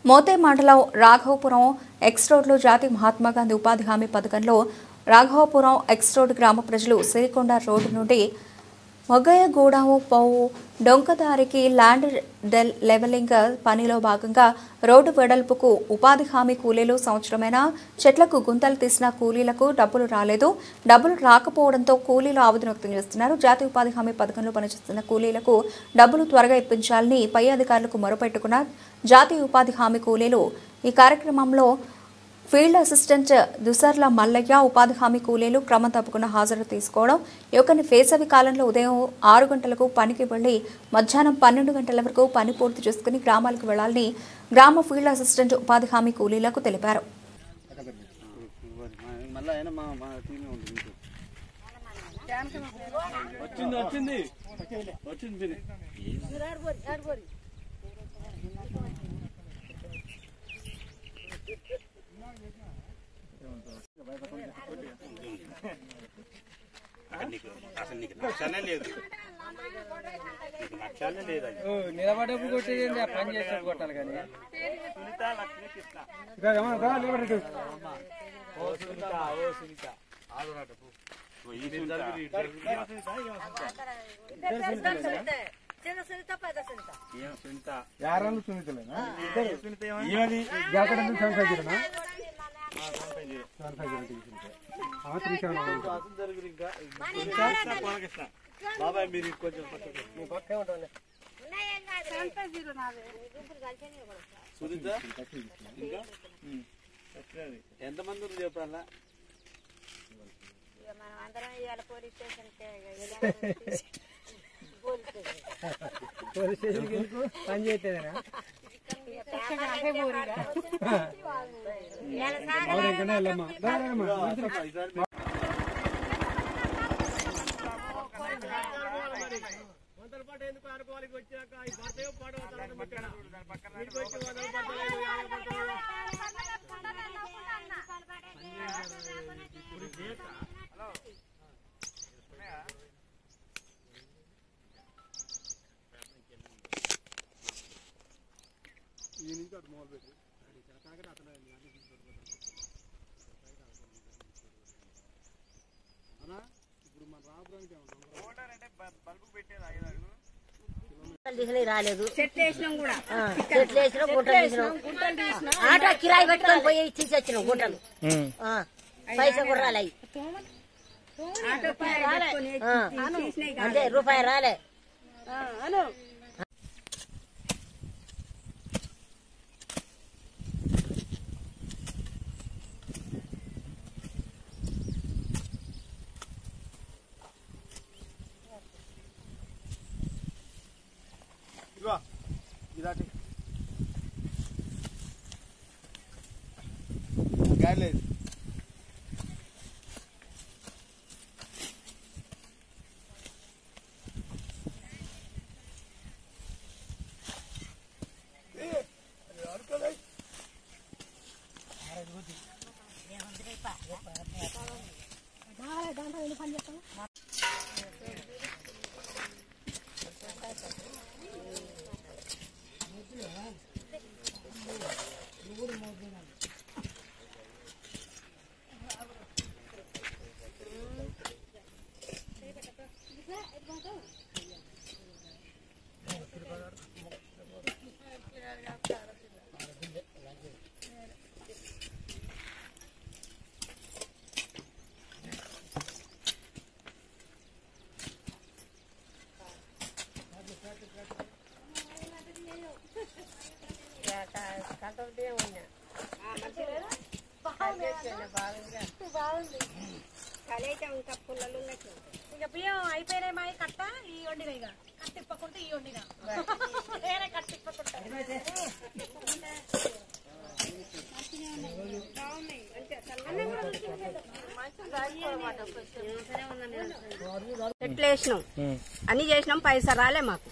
మోతే మండలం రాఘవపురం ఎక్స్ రోడ్లో జాతీయ మహాత్మా గాంధీ ఉపాధి హామీ పథకంలో రాఘవపురం ఎక్స్ రోడ్ గ్రామ ప్రజలు సిరికొండ రోడ్డు నుండి మొగయగూడెం పోవు డొంకదారికి ల్యాండ్ లెవెలింగ్ పనిలో భాగంగా రోడ్డు వెడల్పుకు ఉపాధి హామీ కూలీలు సంవత్సరమైన చెట్లకు గుంతలు తీసిన కూలీలకు డబ్బులు రాలేదు. డబ్బులు రాకపోవడంతో కూలీలు ఆవేదన వ్యక్తం చేస్తున్నారు. జాతీయ ఉపాధి హామీ పథకంలో పనిచేస్తున్న కూలీలకు డబ్బులు త్వరగా ఇప్పించాలని పై అధికారులకు మొరపెట్టుకున్న జాతీయ ఉపాధి హామీ కూలీలు ఈ కార్యక్రమంలో ఫీల్డ్ అసిస్టెంట్ దుసర్ల మల్లయ్య, ఉపాధి హామీ కూలీలు క్రమం తప్పకుండా హాజరు తీసుకోవడం, యువకుని వేసవి కాలంలో ఉదయం 6 గంటలకు పనికి వెళ్లి మధ్యాహ్నం 12 గంటల వరకు పని పూర్తి చేసుకుని గ్రామాలకు వెళ్లాలని గ్రామ ఫీల్డ్ అసిస్టెంట్ ఉపాధి హామీ కూలీలకు తెలిపారు. నిలబడేప్పుడు కొట్టేది పని చేసేప్పుడు కొట్టాలి కానీ యారನ್ನು ಸುನಿತಲೇನಾ ಇವನಿ ಜಾಕಡನ್ನು ಸಂಸಾಗಿರನಾ బాబాయ్ మీరు కొంచెం ఎంతమంది చెప్పాలా పోలీస్ స్టేషన్ పని చేస్తేనా పాటు ఎందుకు ఆడుకోవాలి వచ్చాక ఈ పాటయో ఇప్పుడు మన రాబడానికి బల్బు పెట్టేది రాలేదు. చెట్లు వేసినాం గుంటలు తీసినాం ఆటో కిరాయి పెట్టుకొని పోయి తీసొచ్చినాం గుంటలు పైసా కూడా రాలే అంతే రూపాయి రాలే. గాలేదు ఇక బియ్యం అయిపోయినాయి మా కట్ట ఈ వండిన ఇక కట్టిప్పకుంటే ఈ వండిన వేరే కట్టిప్పకుంటా చెట్లు వేసినాం అన్ని చేసినాం పైసా రాలే మాకు.